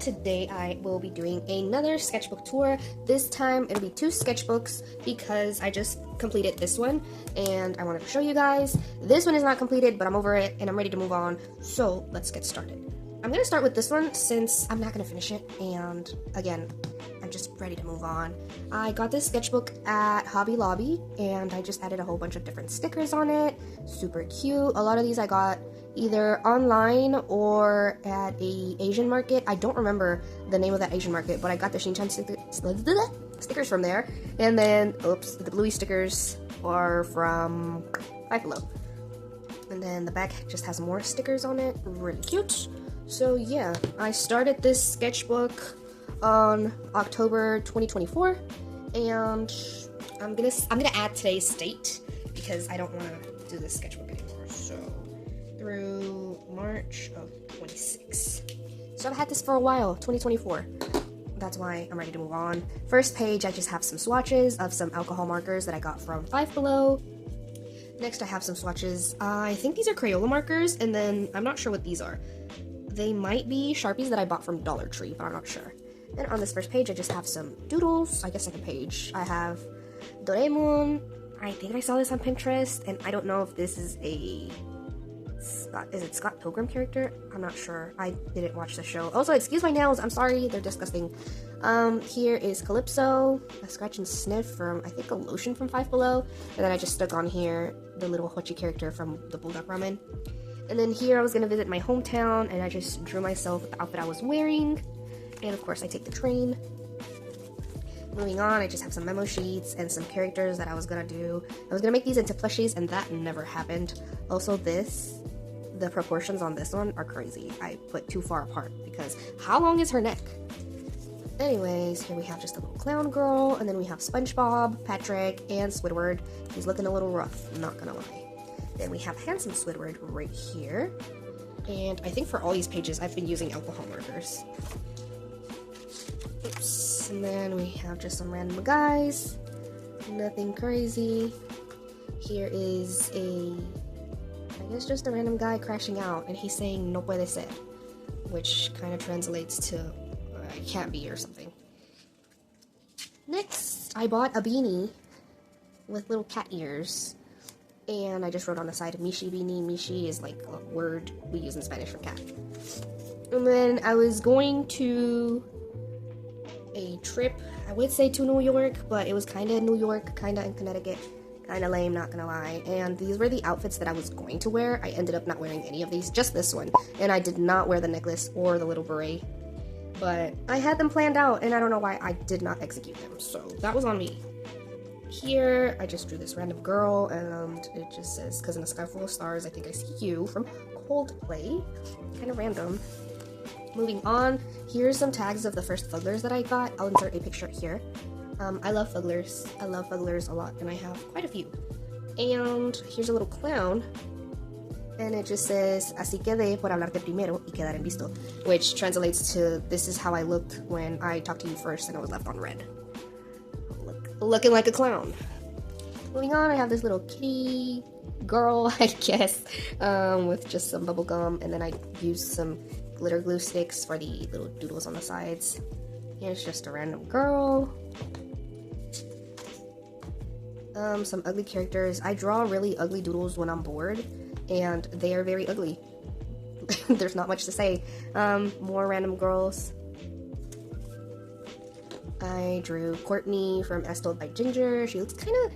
today I will be doing another sketchbook tour. This time it'll be 2 sketchbooks because I just completed this one and I wanted to show you guys. This one is not completed, but I'm over it and I'm ready to move on. So let's get started. I'm gonna start with this one since I'm not gonna finish it, and again, I'm just ready to move on. I got this sketchbook at Hobby Lobby and I just added a whole bunch of different stickers on it. Super cute. A lot of these I got either online or at a Asian market. I don't remember the name of that Asian market, but I got the Shinchan stickers from there. And then, oops, the bluey stickers are from Five Below. And then the back just has more stickers on it. Really cute. So yeah, I started this sketchbook on October 2024, and I'm gonna add today's date because I don't want to do this sketchbook anymore. So through March of 26. So I've had this for a while, 2024. That's why I'm ready to move on. First page, I just have some swatches of some alcohol markers that I got from Five Below. Next, I have some swatches. I think these are Crayola markers, and then I'm not sure what these are. They might be Sharpies that I bought from Dollar Tree, but I'm not sure. And on this first page, I just have some doodles. I guess second page, I have Doraemon. I think I saw this on Pinterest, and I don't know if this is a Scott Pilgrim character? I'm not sure. I didn't watch the show. Also, excuse my nails. I'm sorry. They're disgusting. Here is Calypso, a scratch and sniff from, I think, a lotion from Five Below. And then I just stuck on here the little Hochi character from the Bulldog Ramen. And then here I was going to visit my hometown, and I just drew myself the outfit I was wearing. And of course, I take the train. Moving on, I just have some memo sheets and some characters that I was going to do. I was going to make these into plushies, and that never happened. Also, the proportions on this one are crazy. I put too far apart because how long is her neck? Anyways, here we have just a little clown girl, and then we have SpongeBob, Patrick, and Squidward. He's looking a little rough, I'm not gonna lie. Then we have handsome Squidward right here. And I think for all these pages, I've been using alcohol markers. Oops. And then we have just some random guys. Nothing crazy. Here is I guess just a random guy crashing out, and he's saying no puede ser, which kind of translates to it can't be or something. Next, I bought a beanie with little cat ears, and I just wrote on the side Mishi beanie. Mishi is like a word we use in Spanish for cat. And then I was going to a trip, I would say to New York, but it was kind of New York, kind of in Connecticut. Kind of lame, not gonna lie. And these were the outfits that I was going to wear. I ended up not wearing any of these, just this one. And I did not wear the necklace or the little beret. But I had them planned out, and I don't know why I did not execute them. So that was on me. Here, I just drew this random girl, and it just says, "'Cause in a sky full of stars, I think I see you," from Coldplay. Kind of random. Moving on, here's some tags of the first Fugglers that I got. I'll insert a picture here. I love Fugglers. I love Fugglers a lot, and I have quite a few. And here's a little clown, and it just says, "Así quedé por hablarte primero y quedar en visto," which translates to, "This is how I looked when I talked to you first and I was left on red." Looking like a clown. Moving on, I have this little kitty girl, I guess, with just some bubble gum, and then I used some glitter glue sticks for the little doodles on the sides. Here's just a random girl. Some ugly characters. I draw really ugly doodles when I'm bored, and they are very ugly. There's not much to say. More random girls. I drew Courtney from As Told by Ginger. She looks kind of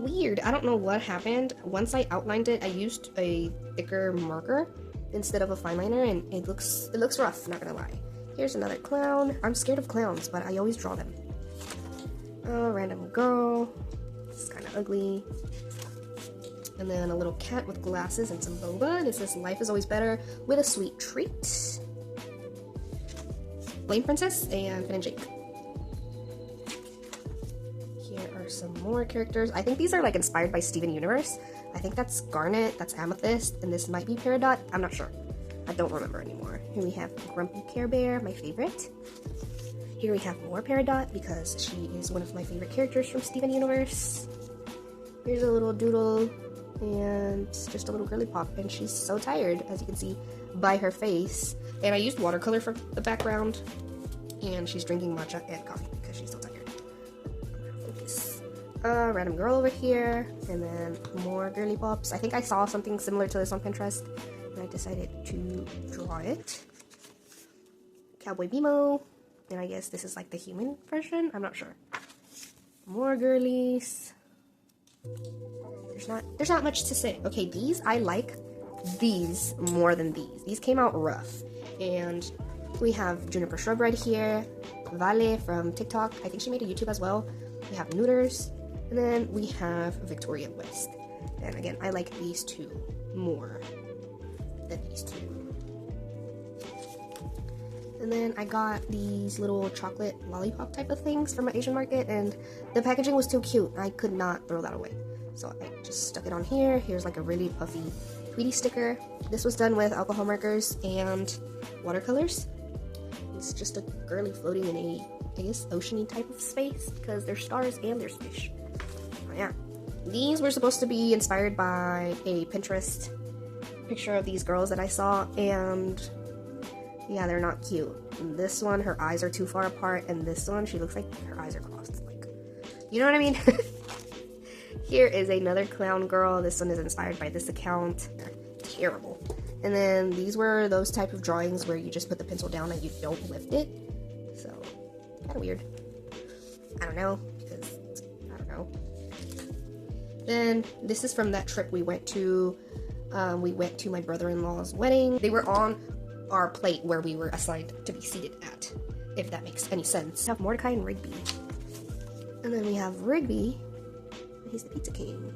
weird. I don't know what happened. Once I outlined it, I used a thicker marker instead of a fine liner, and it looks rough, not gonna lie. Here's another clown. I'm scared of clowns, but I always draw them. Random girl. It's kind of ugly. And then a little cat with glasses and some boba. And it says, "Life is always better with a sweet treat." Blame Princess and Finn and Jake. Here are some more characters. I think these are like inspired by Steven Universe. I think that's Garnet, that's Amethyst, and this might be Peridot. I'm not sure. I don't remember anymore. Here we have Grumpy Care Bear, my favorite. Here we have more Peridot because she is one of my favorite characters from Steven Universe. Here's a little doodle and it's just a little girly pop, and she's so tired, as you can see by her face. And I used watercolor for the background, and she's drinking matcha and coffee because she's so tired. Focus. Random girl over here, and then more girly pops. I think I saw something similar to this on Pinterest, and I decided to draw it. Cowboy Bimo, and I guess this is like the human version. I'm not sure. More girlies. There's not much to say. Okay, these I like these more than these. These came out rough, and we have Juniper Shrub right here, Vale from TikTok. I think she made a YouTube as well. We have Neuters, and then we have Victoria West. And again, I like these two more than these two. And then I got these little chocolate lollipop type of things from my Asian market, and the packaging was too cute. I could not throw that away. So I just stuck it on here. Here's like a really puffy Tweety sticker. This was done with alcohol markers and watercolors. It's just a girly floating in a, I guess, oceany type of space because there's stars and there's fish. Oh yeah. These were supposed to be inspired by a Pinterest picture of these girls that I saw, and yeah, they're not cute. This one, her eyes are too far apart, and this one, she looks like her eyes are crossed. Like, you know what I mean? Here is another clown girl. This one is inspired by this account. Terrible. And then these were those type of drawings where you just put the pencil down and you don't lift it. So, kind of weird. I don't know, because, I don't know. Then, this is from that trip we went to. We went to my brother-in-law's wedding. They were on our plate where we were assigned to be seated at, if that makes any sense. We have Mordecai and Rigby. And then we have Rigby, he's the pizza king.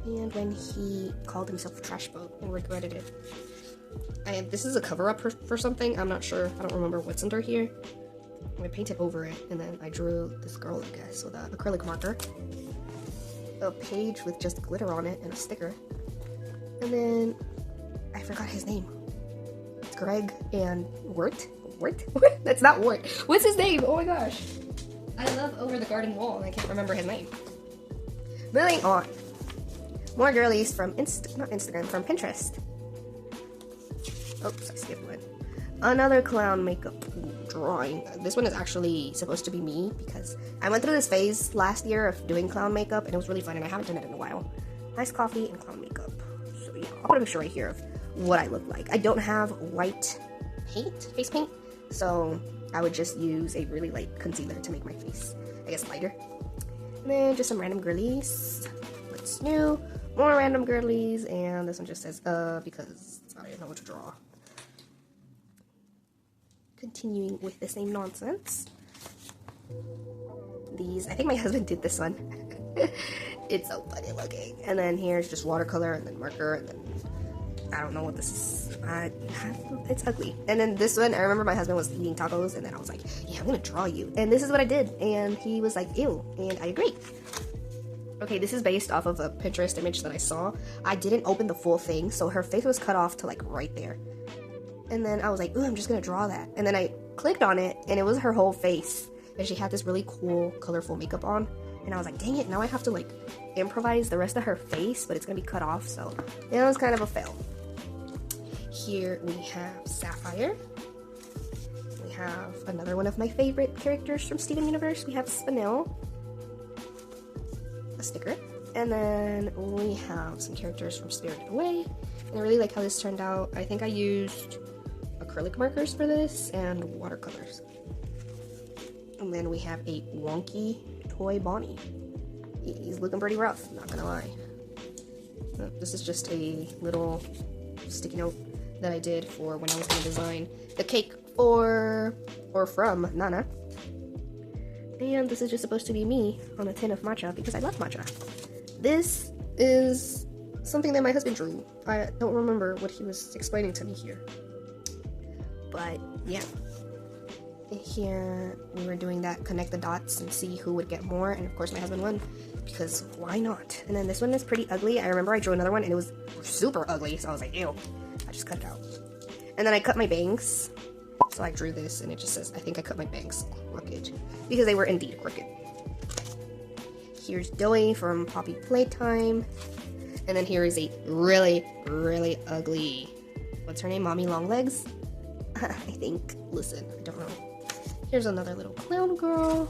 And when he called himself Trash Boat and regretted it. This is a cover-up for something, I'm not sure, I don't remember what's under here. I painted over it, and then I drew this girl, I guess, with an acrylic marker. A page with just glitter on it and a sticker. And then, I forgot his name. Greg and Wirt? That's not Wirt. What's his name? Oh my gosh. I love Over the Garden Wall, and I can't remember his name. Moving on. More girlies from not Instagram, from Pinterest. Oops, I skipped one. Another clown makeup drawing. This one is actually supposed to be me because I went through this phase last year of doing clown makeup, and it was really fun, and I haven't done it in a while. Nice coffee and clown makeup. So yeah, I'll put a picture right here of what I look like. I don't have white paint, face paint, so I would just use a really light concealer to make my face, I guess, lighter. And then just some random girlies. What's new? More random girlies, and this one just says, because I didn't know what to draw. Continuing with the same nonsense. These, I think my husband did this one. It's so funny looking. And then here's just watercolor, and then marker, and then I don't know what this is. It's ugly. And then this one, I remember my husband was eating tacos, and then I was like, yeah, I'm gonna draw you. And this is what I did. And he was like, ew. And I agreed. Okay, this is based off of a Pinterest image that I saw. I didn't open the full thing, so her face was cut off to like right there. And then I was like, ooh, I'm just gonna draw that. And then I clicked on it, and it was her whole face. And she had this really cool, colorful makeup on. And I was like, dang it, now I have to like improvise the rest of her face, but it's gonna be cut off, so it was kind of a fail. Here we have Sapphire. We have another one of my favorite characters from Steven Universe. We have Spinel, a sticker, and then we have some characters from Spirited Away. And I really like how this turned out. I think I used acrylic markers for this and watercolors. And then we have a wonky toy Bonnie. He's looking pretty rough, not gonna lie. This is just a little sticky note that I did for when I was gonna design the cake for, or from, Nana. And this is just supposed to be me on a tin of matcha because I love matcha. This is something that my husband drew. I don't remember what he was explaining to me here. But yeah. Here we were doing that connect the dots and see who would get more, and of course my husband won because why not? And then this one is pretty ugly. I remember I drew another one and it was super ugly, so I was like, ew. I just cut it out. And then I cut my bangs. So I drew this and it just says, I think I cut my bangs crooked because they were indeed crooked. Here's Doey from Poppy Playtime. And then here is a really, really ugly, what's her name? Mommy Longlegs? I think. Listen, I don't know. Here's another little clown girl.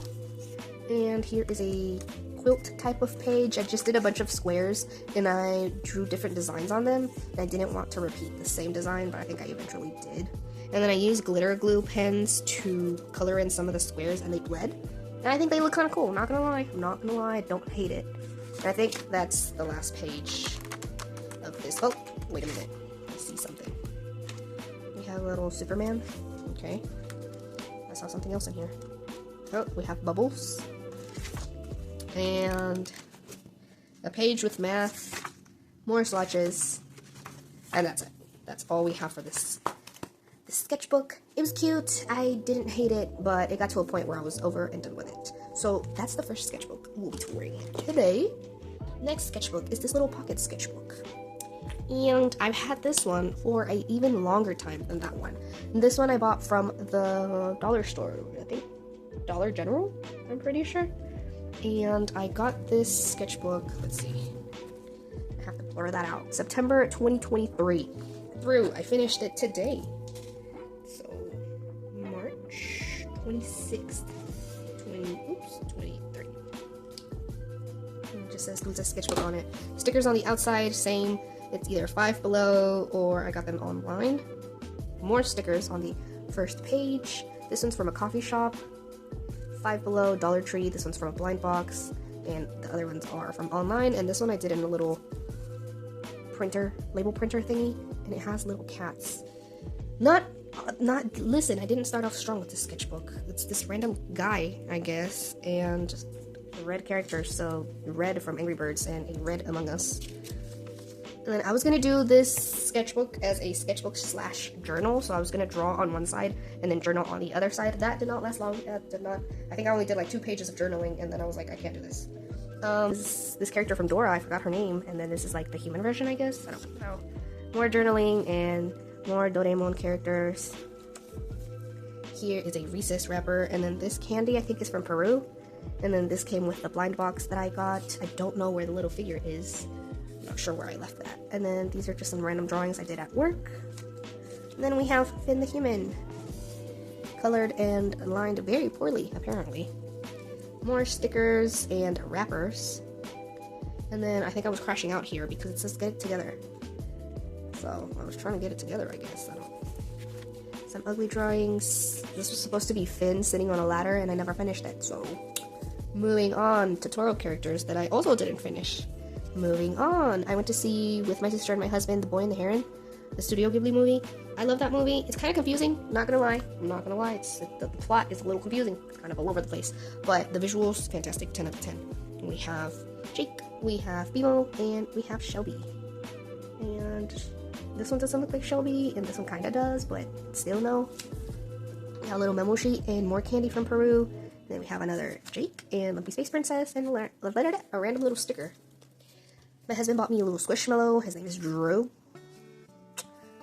And here is a quilt type of page. I just did a bunch of squares and I drew different designs on them. And I didn't want to repeat the same design, but I think I eventually did. And then I used glitter glue pens to color in some of the squares and they bled. And I think they look kind of cool, not gonna lie. I'm not gonna lie, I don't hate it. And I think that's the last page of this. Oh, wait a minute. I see something. We have a little Superman. Okay. I saw something else in here. Oh, we have bubbles. And a page with math, more swatches, and that's it. That's all we have for this sketchbook. It was cute. I didn't hate it, but it got to a point where I was over and done with it. So that's the first sketchbook we'll be touring today. Next sketchbook is this little pocket sketchbook. And I've had this one for an even longer time than that one. And this one I bought from the dollar store, I think Dollar General, I'm pretty sure. And I got this sketchbook, let's see, I have to blur that out, September 2023 through. I finished it today. So, March 26th, 23. It just says Lisa Sketchbook on it. Stickers on the outside, same. It's either Five Below or I got them online. More stickers on the first page. This one's from a coffee shop. Five Below, Dollar Tree. This one's from a blind box. And the other ones are from online. And this one I did in a little printer, label printer thingy. And it has little cats. Listen, I didn't start off strong with this sketchbook. It's this random guy, I guess. And the red characters. So Red from Angry Birds and a Red Among Us. And then I was going to do this sketchbook as a sketchbook / journal. So I was going to draw on one side and then journal on the other side. That did not last long. I think I only did like 2 pages of journaling and then I was like, I can't do this. This character from Dora, I forgot her name. And then this is like the human version, I guess. I don't know. More journaling and more Doraemon characters. Here is a Recess wrapper. And then this candy I think is from Peru. And then this came with the blind box that I got. I don't know where the little figure is. Not sure where I left that. And then these are just some random drawings I did at work. And then we have Finn the Human. Colored and lined very poorly, apparently. More stickers and wrappers. And then I think I was crashing out here because it says get it together. So I was trying to get it together, I guess. I don't know. Some ugly drawings. This was supposed to be Finn sitting on a ladder and I never finished it. So moving on, tutorial characters that I also didn't finish. Moving on, I went to see with my sister and my husband The Boy and the Heron, the Studio Ghibli movie. I love that movie. It's kind of confusing, not gonna lie. I'm not gonna lie, the plot is a little confusing. It's kind of all over the place. But the visuals, fantastic, 10 out of 10. And we have Jake, we have Bimo, and we have Shelby. And this one doesn't look like Shelby, and this one kinda does, but still no. We have a little memo sheet and more candy from Peru. And then we have another Jake and Lumpy Space Princess and a random little sticker. My husband bought me a little squishmallow. His name is Drew.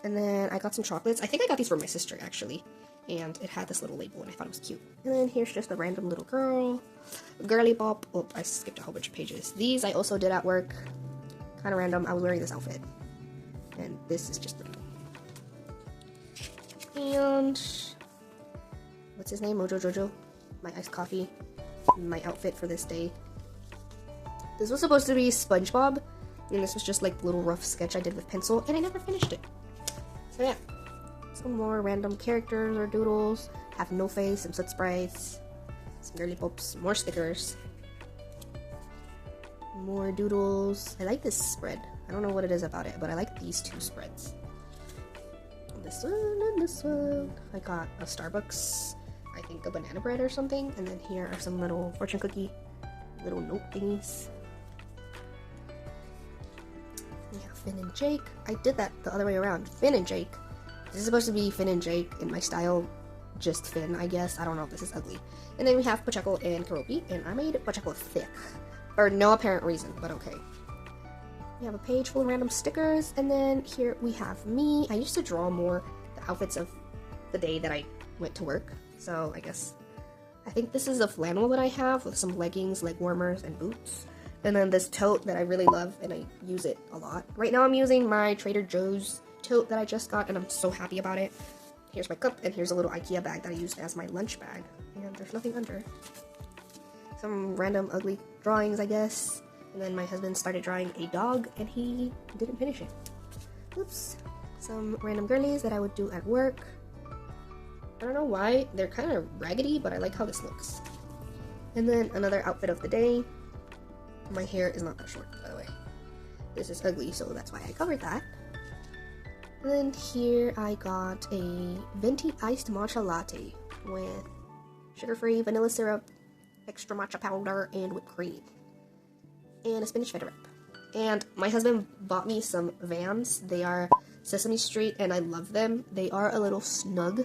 And then I got some chocolates. I think I got these for my sister, actually. And it had this little label, and I thought it was cute. And then here's just a random little girl. Girly pop. Oh, I skipped a whole bunch of pages. These I also did at work. Kind of random. I was wearing this outfit. And this is just pretty. And what's his name? Mojo Jojo. My iced coffee. My outfit for this day. This was supposed to be SpongeBob. And this was just like a little rough sketch I did with pencil, and I never finished it. So yeah, some more random characters or doodles. Have No Face, some soot sprites, some girly pops, more stickers, more doodles. I like this spread. I don't know what it is about it, but I like these 2 spreads. This one and this one. I got a Starbucks, I think a banana bread or something, and then here are some little fortune cookie, little note thingies. We have Finn and Jake. I did that the other way around. Finn and Jake. This is supposed to be Finn and Jake in my style. Just Finn, I guess. I don't know if this is ugly. And then we have Pacheco and Karopi. And I made Pacheco thick. For no apparent reason, but okay. We have a page full of random stickers. And then here we have me. I used to draw more the outfits of the day that I went to work. So I guess. I think this is a flannel that I have with some leggings, leg warmers, and boots. And then this tote that I really love and I use it a lot. Right now I'm using my Trader Joe's tote that I just got and I'm so happy about it. Here's my cup and here's a little IKEA bag that I used as my lunch bag. And there's nothing under. Some random ugly drawings, I guess. And then my husband started drawing a dog and he didn't finish it. Oops. Some random girlies that I would do at work. I don't know why. They're kind of raggedy, but I like how this looks. And then another outfit of the day. My hair is not that short, by the way. This is ugly, so that's why I covered that. And then here I got a venti iced matcha latte with sugar-free vanilla syrup, extra matcha powder, and whipped cream. And a spinach feta wrap. And my husband bought me some Vans. They are Sesame Street, and I love them. They are a little snug,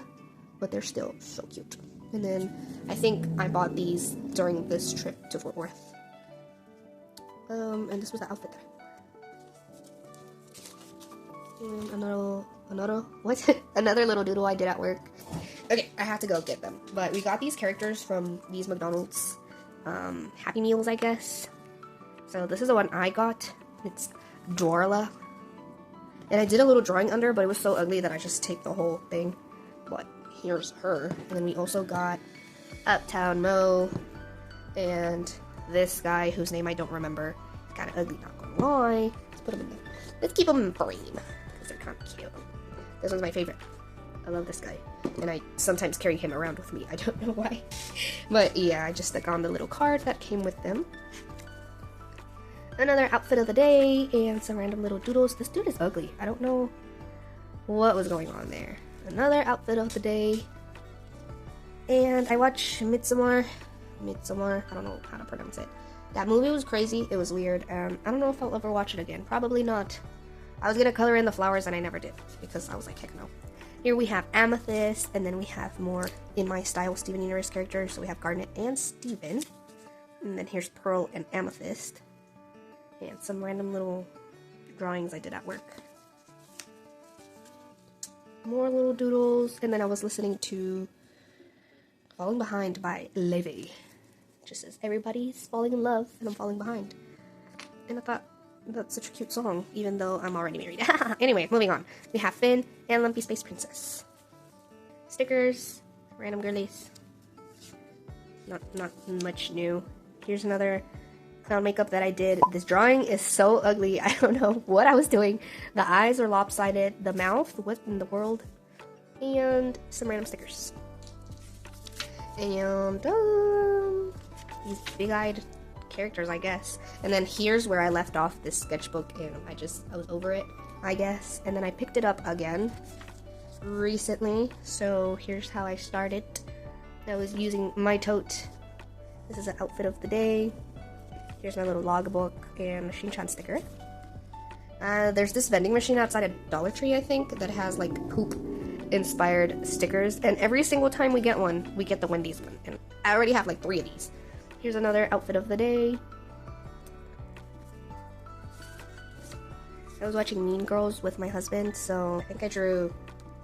but they're still so cute. And then I think I bought these during this trip to Fort Worth. And this was the outfit that I wore. And another little doodle I did at work. Okay, I have to go get them. But we got these characters from these McDonald's Happy Meals, I guess. So this is the one I got. It's Dorla. And I did a little drawing under, but it was so ugly that I just taped the whole thing. But here's her. And then we also got Uptown Mo and this guy whose name I don't remember. It's kind of ugly, not gonna lie. Let's keep him in frame because they're kind of cute. This one's my favorite. I love this guy, and I sometimes carry him around with me. I don't know why, but yeah, I just stuck on the little card that came with them. Another outfit of the day and some random little doodles. This dude is ugly. I don't know what was going on there. Another outfit of the day, and I watched Midsommar. I don't know how to pronounce it. That movie was crazy. It was weird. I don't know if I'll ever watch it again. Probably not. I was gonna color in the flowers and I never did because I was like, heck no. Here we have Amethyst, and then we have more in my style Steven Universe characters. So we have Garnet and Steven. And then here's Pearl and Amethyst. And some random little drawings I did at work. More little doodles. And then I was listening to Falling Behind by Levy. Just says everybody's falling in love and I'm falling behind. And I thought that's such a cute song, even though I'm already married. Anyway, moving on. We have Finn and Lumpy Space Princess. Stickers, random girlies. Not much new. Here's another clown makeup that I did. This drawing is so ugly. I don't know what I was doing. The eyes are lopsided. The mouth, what in the world? And some random stickers. And these big-eyed characters, I guess. And then here's where I left off this sketchbook, and I was over it, I guess. And then I picked it up again recently. So here's how I started. I was using my tote. This is an outfit of the day. Here's my little logbook and a Shin-chan sticker. There's this vending machine outside a Dollar Tree, I think, that has like poop-inspired stickers. And every single time we get one, we get the Wendy's one. And I already have like 3 of these. Here's another outfit of the day. I was watching Mean Girls with my husband, so I think I drew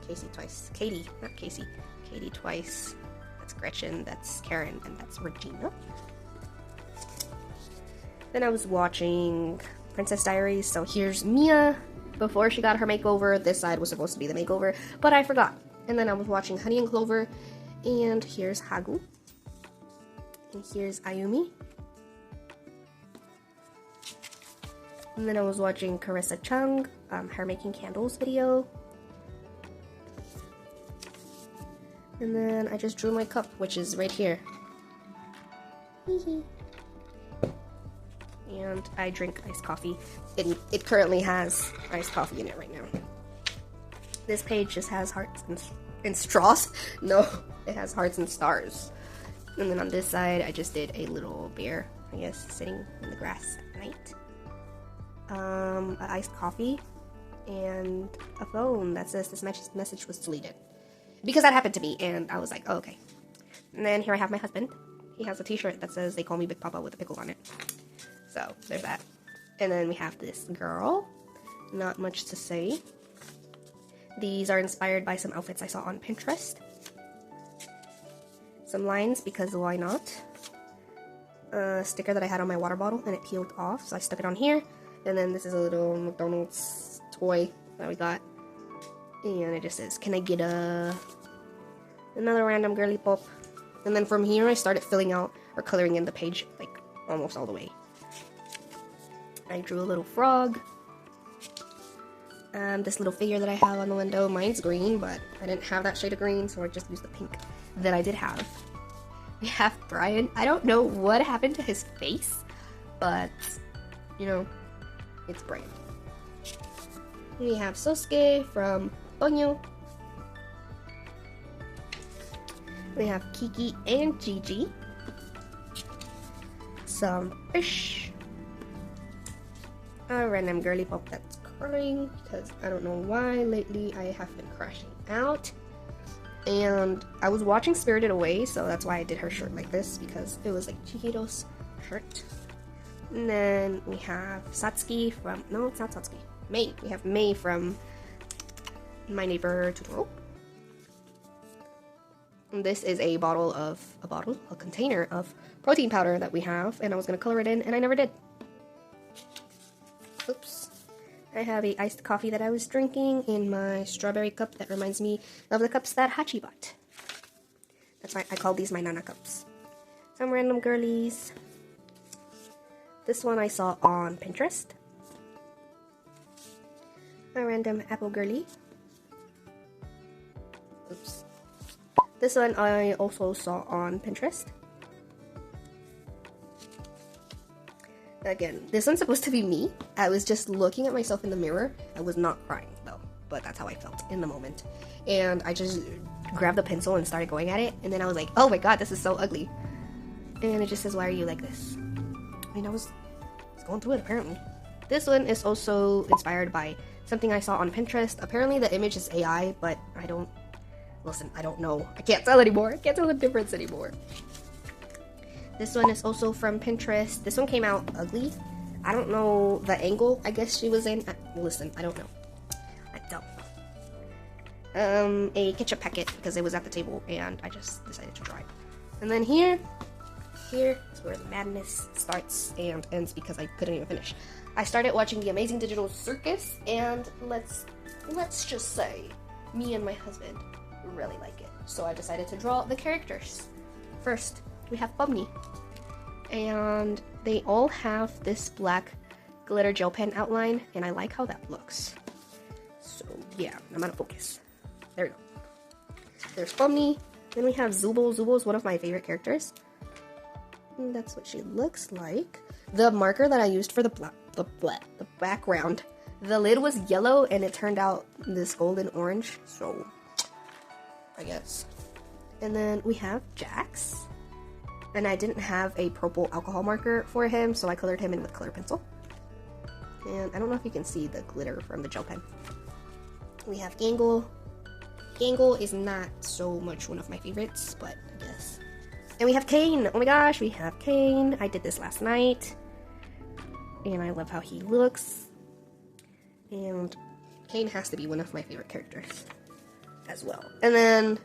Casey twice. Katie, not Casey. Katie twice. That's Gretchen, that's Karen, and that's Regina. Then I was watching Princess Diaries, so here's Mia. Before she got her makeover, this side was supposed to be the makeover, but I forgot. And then I was watching Honey and Clover, and here's Hagu. And here's Ayumi. And then I was watching Carissa Chung, her making candles video. And then I just drew my cup, which is right here. And I drink iced coffee. It currently has iced coffee in it right now. This page just has hearts and straws. No, it has hearts and stars. And then on this side, I just did a little bear, I guess, sitting in the grass at night. An iced coffee, and a phone that says this message was deleted. Because that happened to me, and I was like, oh, okay. And then here I have my husband. He has a t-shirt that says, "They call me Big Papa," with a pickle on it. So, there's that. And then we have this girl. Not much to say. These are inspired by some outfits I saw on Pinterest. Some lines, because why not? sticker that I had on my water bottle, and it peeled off, so I stuck it on here. And then this is a little McDonald's toy that we got, and it just says, "Can I get another random girly pop?" And then from here I started filling out or coloring in the page like almost all the way. I drew a little frog. This little figure that I have on the window, mine's green, but I didn't have that shade of green, so I just used the pink that I did have. We have Brian. I don't know what happened to his face, but, you know, it's Brian. We have Sosuke from Audiio. We have Kiki and Gigi. Some fish. A random girly pop that's crying because I don't know why lately I have been crashing out. And I was watching Spirited Away, so that's why I did her shirt like this, because it was like Chihiro's shirt. And then we have Satsuki from, no, it's not Satsuki, Mei. We have Mei from My Neighbor Totoro. And this is a container of protein powder that we have, and I was gonna color it in, and I never did. Oops. I have a iced coffee that I was drinking in my strawberry cup that reminds me of the cups that Hachi bought. That's why I call these my Nana cups. Some random girlies. This one I saw on Pinterest. A random apple girly. Oops. This one I also saw on Pinterest. Again, this one's supposed to be me. I was just looking at myself in the mirror. I was not crying though, but that's how I felt in the moment. And I just grabbed the pencil and started going at it, and then I was like, oh my god, this is so ugly. And it just says, why are you like this? I mean, I was going through it apparently. This one is also inspired by something I saw on Pinterest. Apparently the image is AI, but I don't know. I can't tell anymore. I can't tell the difference anymore. This one is also from Pinterest. This one came out ugly. I don't know the angle I guess she was in. Listen, I don't know. I don't know. A ketchup packet because it was at the table and I just decided to try it. And then here is where the madness starts and ends because I couldn't even finish. I started watching The Amazing Digital Circus, and let's just say me and my husband really like it. So I decided to draw the characters. First, we have Bumney, and they all have this black glitter gel pen outline, and I like how that looks. So yeah, I'm out of focus. There we go. There's Bumney. Then we have Zubo. Zubo is one of my favorite characters. And that's what she looks like. The marker that I used for the background, the lid was yellow and it turned out this golden orange, so I guess. And then we have Jax. And I didn't have a purple alcohol marker for him, so I colored him in with color pencil. And I don't know if you can see the glitter from the gel pen. We have Gangle. Gangle is not so much one of my favorites, but I guess. And we have Kane. Oh my gosh, we have Kane. I did this last night. And I love how he looks. And Kane has to be one of my favorite characters as well. And then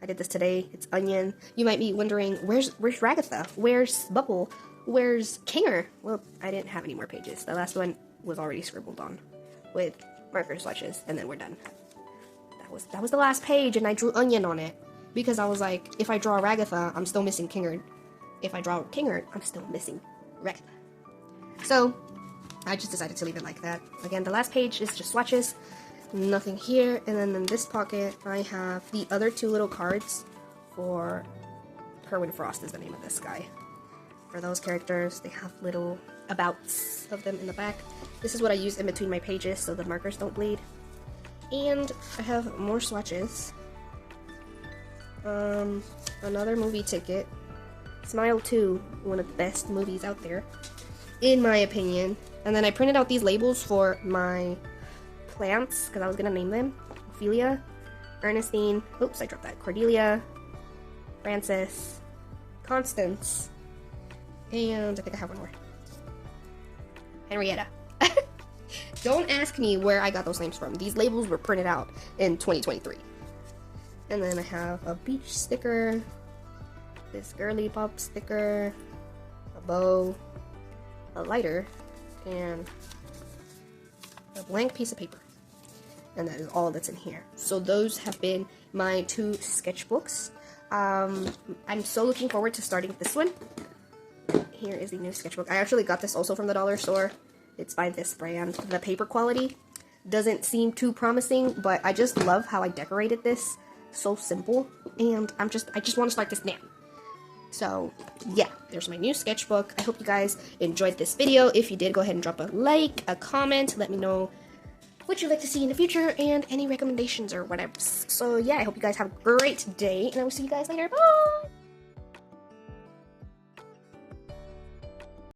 I did this today. It's Onion. You might be wondering, where's Ragatha? Where's Bubble? Where's Kinger? Well, I didn't have any more pages. The last one was already scribbled on with marker swatches, and then we're done. That was the last page, and I drew Onion on it because I was like, if I draw Ragatha, I'm still missing Kinger. If I draw Kinger, I'm still missing Ragatha. So I just decided to leave it like that. Again, the last page is just swatches. Nothing here. And then in this pocket, I have the other two little cards for Kerwin Frost is the name of this guy. For those characters, they have little abouts of them in the back. This is what I use in between my pages so the markers don't bleed. And I have more swatches. Another movie ticket. Smile 2, one of the best movies out there, in my opinion. And then I printed out these labels for my plants, because I was going to name them. Ophelia, Ernestine, oops, I dropped that, Cordelia, Frances, Constance, and I think I have one more. Henrietta. Don't ask me where I got those names from. These labels were printed out in 2023. And then I have a beach sticker, this girly pop sticker, bow, a lighter, and a blank piece of paper. And that is all that's in here. So those have been my 2 sketchbooks. I'm so looking forward to starting this one. Here is the new sketchbook. I actually got this also from the dollar store. It's by this brand. The paper quality doesn't seem too promising, but I just love how I decorated this. So simple, and I just want to start this now. So yeah, there's my new sketchbook. I hope you guys enjoyed this video. If you did, go ahead and drop a like, a comment, let me know what you'd like to see in the future, and any recommendations or whatever. So yeah, I hope you guys have a great day, and I will see you guys later. Bye!